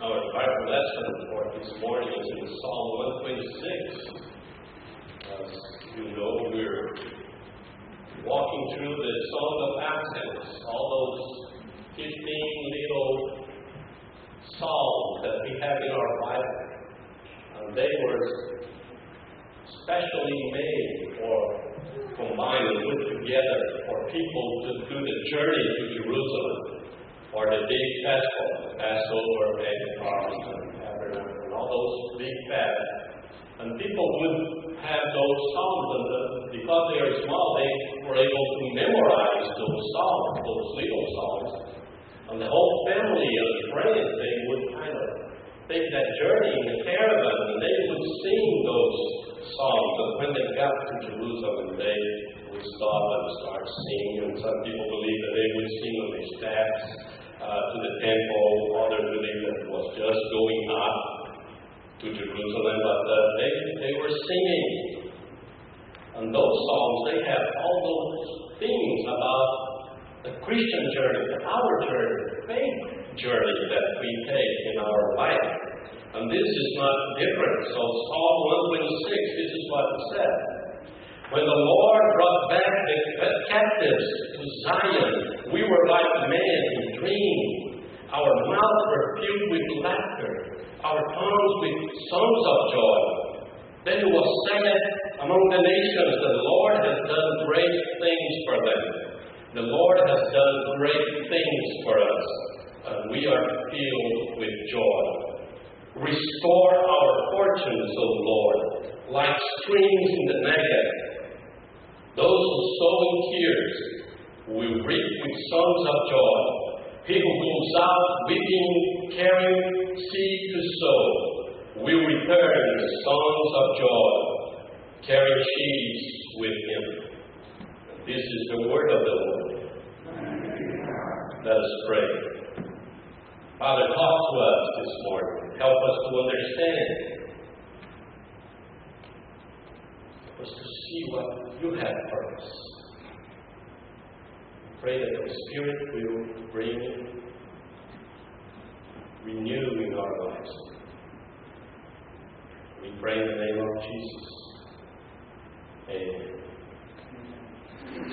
Our Bible lesson for this morning is in Psalm 126. As you know, we're walking through the Song of Ascents, all those 15 little psalms that we have in our Bible. And they were specially made or combined and put together for people to do the journey to Jerusalem for the big festival, Passover, Pentecost, and Tabernacle, and all those big fasts. And people would have those psalms, and because they are small, they were able to memorize those psalms, those little psalms. And the whole family and friends, they would kind of take that journey in the caravan, and they would sing those songs. And when they got to Jerusalem, they would stop and start singing. And some people believe that they would sing on their steps to the temple. Others believe that it was just going up to Jerusalem, but they were singing. And those songs, they have all those things about the Christian journey, our journey, the faith journey that we take in our life. And this is not different. So Psalm 126, this is what it says. When the Lord brought back the captives to Zion, we were like men who dreamed. Our mouths were filled with laughter, our tongues with songs of joy. Then it was said among the nations, the Lord has done great things for them. The Lord has done great things for us, and we are filled with joy. Restore our fortunes, O Lord, like streams in the Negev. Those who sow in tears will reap with songs of joy. He who goes out weeping, carrying seed to sow, will return with songs of joy, carrying sheaves with him. This is the word of the Lord. Let us pray. Father, talk to us this morning. Help us to understand. Help us to see what you have for us. Pray that the Spirit will bring renewal in our lives. We pray in the name of Jesus. Amen.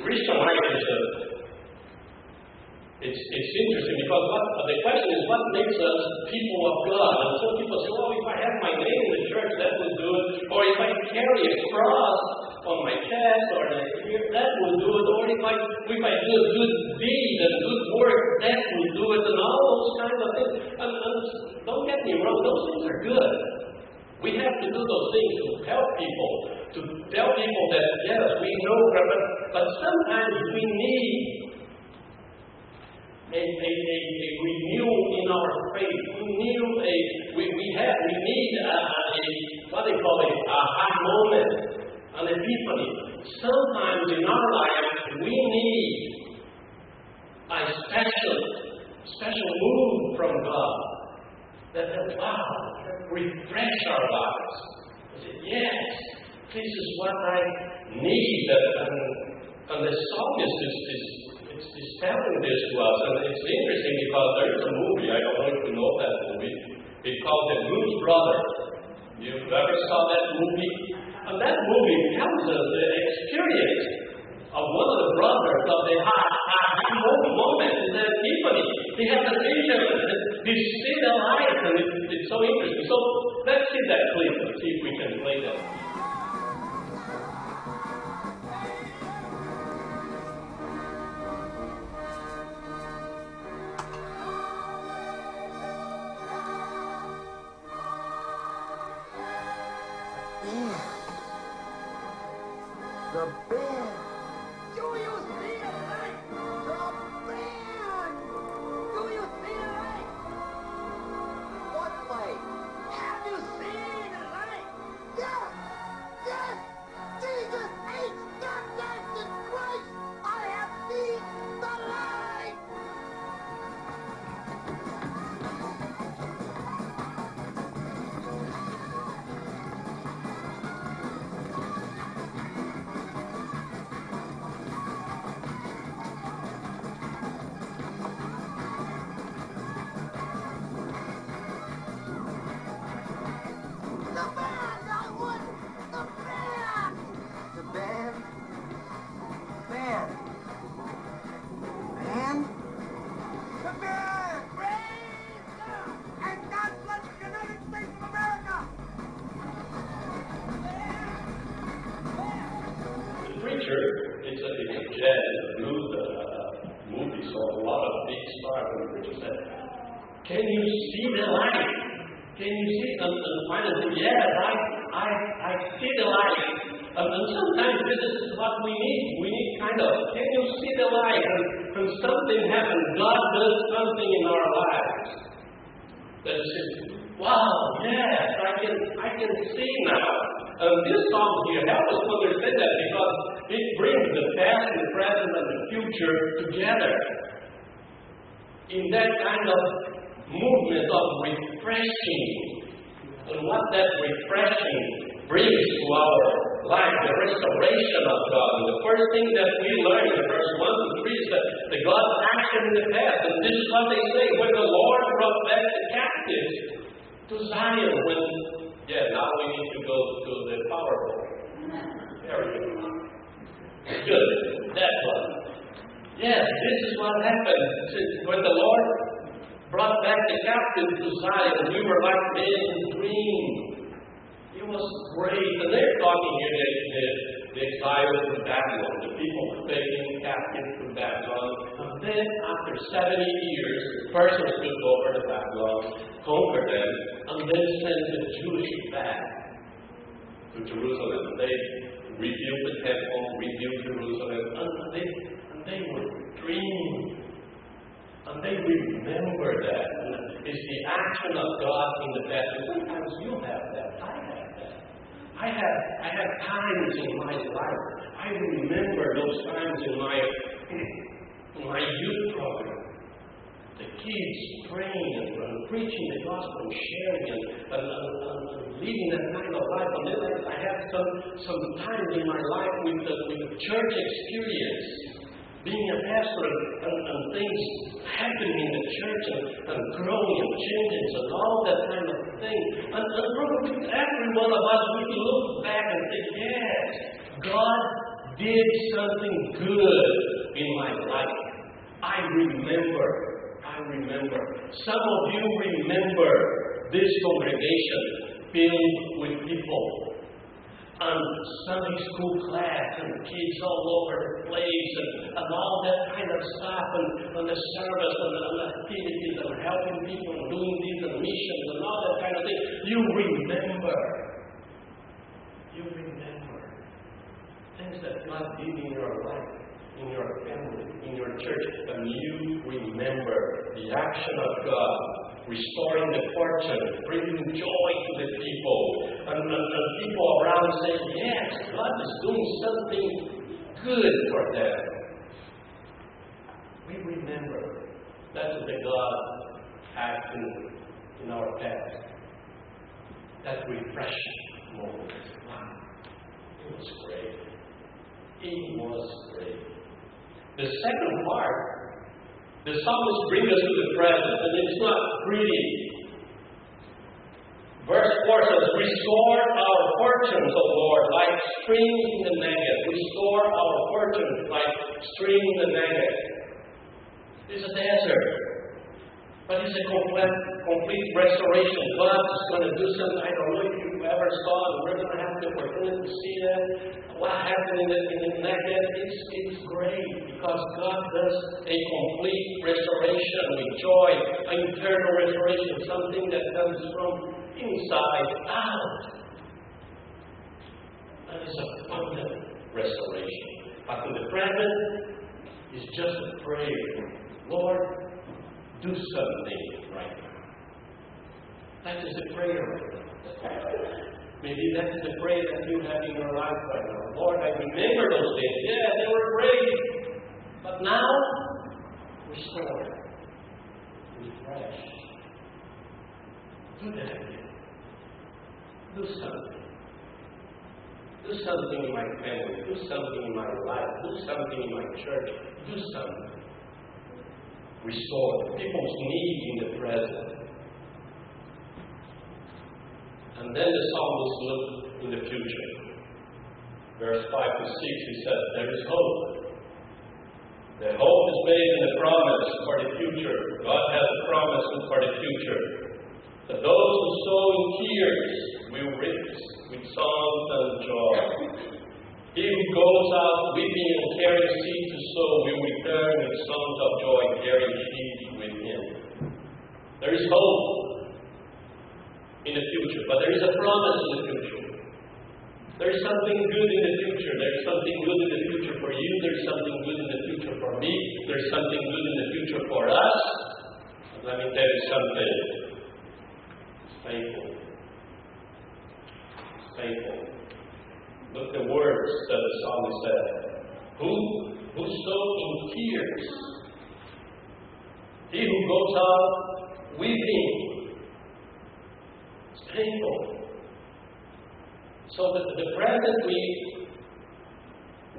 Christian life is it's interesting because the question is what makes us people of God? And some people say, well, if I have my name in the church, that will do it. Or if I carry a cross on my chest or that will do it. Or if I do a good deed and good work, that will do it. And all those kinds of things. And don't get me wrong, those things are good. We have to do those things to help people, to tell people that, yes, we know, but sometimes we need a renewal in our faith. We need what they call a aha moment, an epiphany. Sometimes in our life we need a special move from God that refresh our lives. I say, yes, this is what I need. And the psalmist is telling this to us. And it's interesting because there is a movie, I don't know if you know that movie. It's called The Blues Brothers. You ever saw that movie? And that movie tells us the experience of one of the brothers of the aha moment, the epiphany. He has a vision, he sees the light, and it's so interesting. So let's see that clip and see if we can play that. The band. Do you see the light? The band. Do you see the light? What light? Have you seen the light? Yes. Yes. Jesus H. Jesus Christ. I have seen the light. Can you see the light? Can you see? And finally, yes, I see the light. And sometimes this is what we need. We need kind of, can you see the light? And when something happens, God does something in our lives. That says, wow, yes, I can see now. This song here helps us understand that because it brings the past, the present, and the future together in that kind of movement of refreshing. And what that refreshing brings to our life, the restoration of God. And the first thing that we learn in verse 1 to 3 is that the God acted in the past. And this is what they say, when the Lord brought back the captives to Zion. Now we need to go to the PowerPoint. There we go. Good. That one. Yes, this is what happened. When the Lord brought back the captives to Zion, we were like men in a dream. It was great. And they're talking here, the exiles to Babylon, the people taken captive to Babylon. And then after 70 years, the Persians took over the Babylon, conquered them, and then sent the Jewish back to Jerusalem. They rebuilt the temple, rebuilt Jerusalem, and they would dream. And they remember that. It's the action of God in the past. And sometimes you have that. I have that. I have times in my life. I remember those times in my youth program. The kids praying and preaching the gospel and sharing and leading that kind of life. And then I have some times in my life with the church experience. Being a pastor and things happening in the church and growing and changing and all that kind of thing. And probably every one of us, we can look back and say, yes, God did something good in my life. I remember. Some of you remember this congregation filled with people. And Sunday school class and kids all over the place and all that kind of stuff and the service and the activities and helping people and doing these and missions and all that kind of thing. You remember things that God did in your life, in your family, in your church, and you remember the action of God. Restoring the fortune, bringing joy to the people, and people around saying, yes, God is doing something good for them. We remember that is the God acting in our past. That refreshing moment. Wow. It was great. The second part, the psalmist brings us to the present, and it's not pretty. Verse 4 says, restore our fortunes, O Lord, like streams in the Negev. Restore our fortunes like streams in the Negev. It's a desert, but it's a complete restoration. God is going to do something. I don't know if you ever saw it. We're going to have the opportunity to see that. What happened in the Negev, it's great because God does a complete restoration with joy, an internal restoration, something that comes from inside out. That is abundant restoration. But in the present, it's just a prayer. Lord, do something right now. That is a prayer right now. Maybe that's the prayer that you have in your life right now. Lord, I remember those days. Yeah, they were great. But now, restore. Refresh. Do that again. Do something. Do something in my family. Do something in my life. Do something in my church. Do something. Restore people's need in the present. And then the psalmist looked in the future. Verse 5 to 6, he says, there is hope. The hope is made in the promise for the future. God has a promise for the future. That those who sow in tears will reap with songs and joy. He who goes out weeping and carrying seed to sow will return with songs of joy, carrying sheaves with him. There is is hope in the future, but there is a promise in the future. There is something good in the future. There is something good in the future for you. There is something good in the future for me. There is something good in the future for us. But let me tell you something. It's painful. It's painful. Look at the words that the psalmist said. Who sows in tears? He who goes out weeping. It's painful. So the present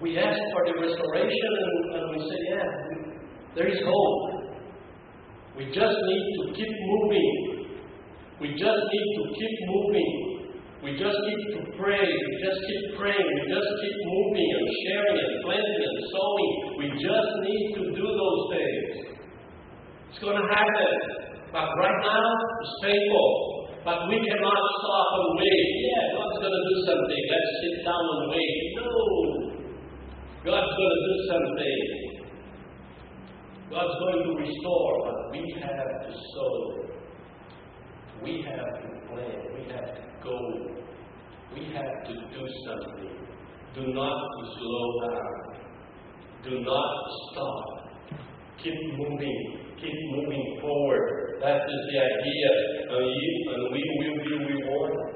we ask for the restoration and we say, yeah, there is hope. We just need to keep moving. We just need to keep moving. We just need to pray. We just keep praying. We just keep moving and sharing and planting and sowing. We just need to do those things. It's going to happen. But right now, it's painful. But we cannot stop and wait. Yeah, God's going to do something. Let's sit down and wait. No. God's going to do something. God's going to restore. But we have to sow. We have to plan. We have to go. We have to do something. Do not slow down. Do not stop. Keep moving. Keep moving forward. That is the idea. And we will be rewarded.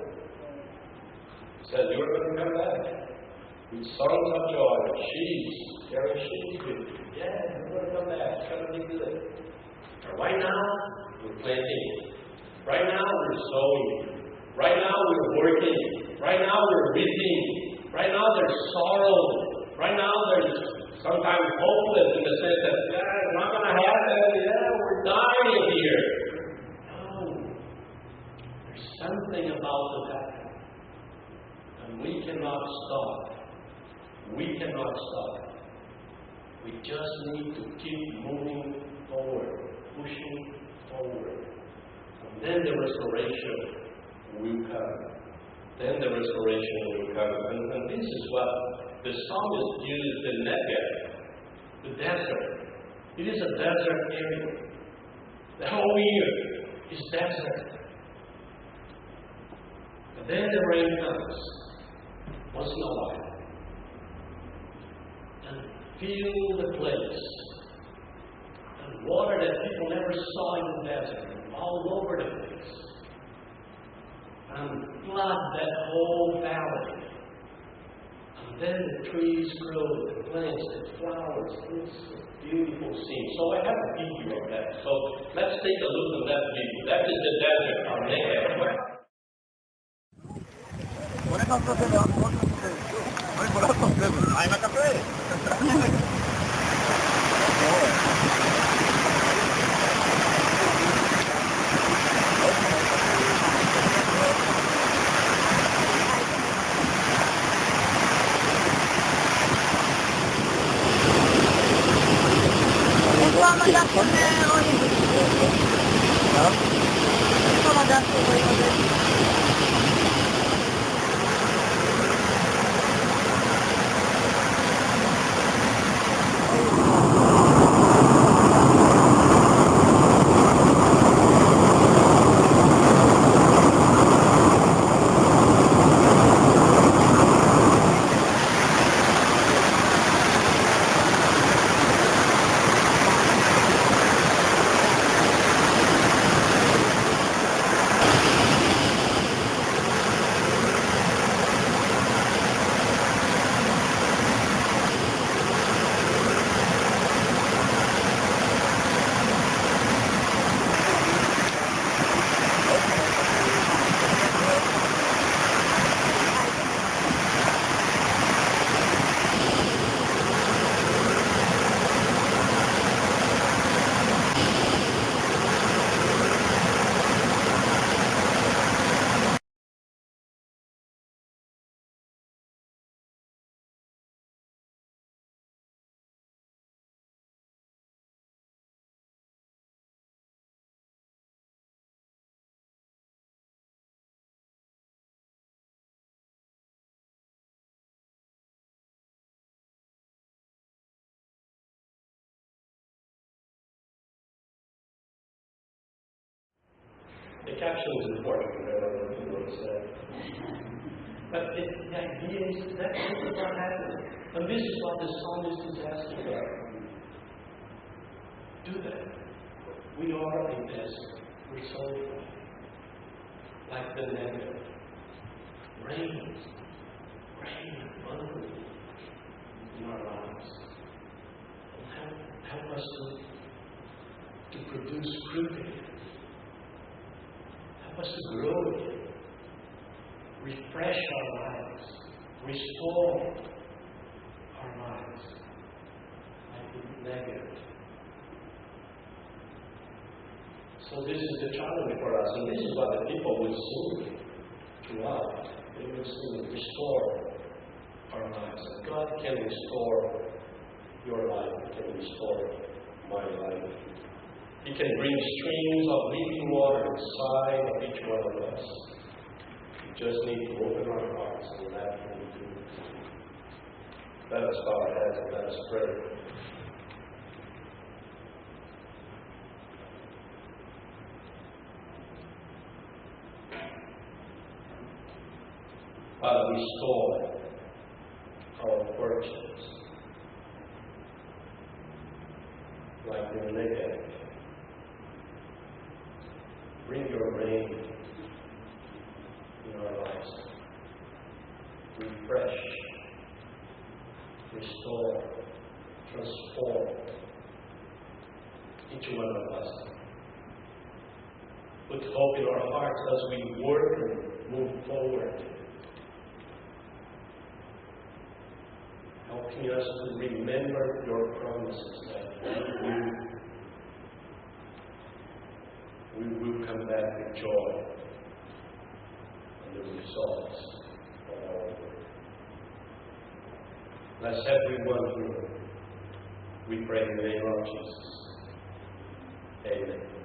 He said, you're going to come back. With songs of joy. Sheaves. Carry sheaves with you. Yeah, you're going to come back. It's going to be good. But right now, we're planting. Right now, we're sowing. Right now, we're working. Right now, we're reaping. Right now, there's sorrow. Right now, there's sometimes hopeless in the sense that, it's not going to happen. Yeah, we're dying here. No. There's something about the fact. And we cannot stop. We cannot stop. We just need to keep moving forward, pushing forward. And then the restoration will come. Then the restoration will come. And this is what the psalmist used the Negev, the desert. It is a desert area. The whole year is desert. But then the rain comes once in a while and fill the place. And water that people never saw in the desert, all over the place. And flood that whole valley. And then the trees grow, the plants, the flowers. It's a beautiful scene. So I have a video of that. So let's take a look at that video. That is the desert, our Negev. caption is important, whatever the Lord said. But the idea is that things are not happening. And this is what the psalmist is asking us. Do that. We are a desert. We're so like the Negev. Rain abundantly in our lives. And help us to produce fruit again. Help us to grow again. Refresh our lives. Restore our lives. Like the Negev. So this is the challenge for us, and this is what the people will sing throughout. They will sing, restore our lives. And God can restore your life. He can restore my life. He can bring streams of living water inside of each one of us. We just need to open our hearts and let Him do it. Let us bow our heads and let us pray. Father, restore our fortunes like the Negev. Bring your rain in our lives. Refresh, restore, transform each one of us. Put hope in our hearts as we work and move forward. Helping us to remember your promises that we will come back with joy and the results of our work. Bless everyone here. We pray in the name of Jesus. Amen.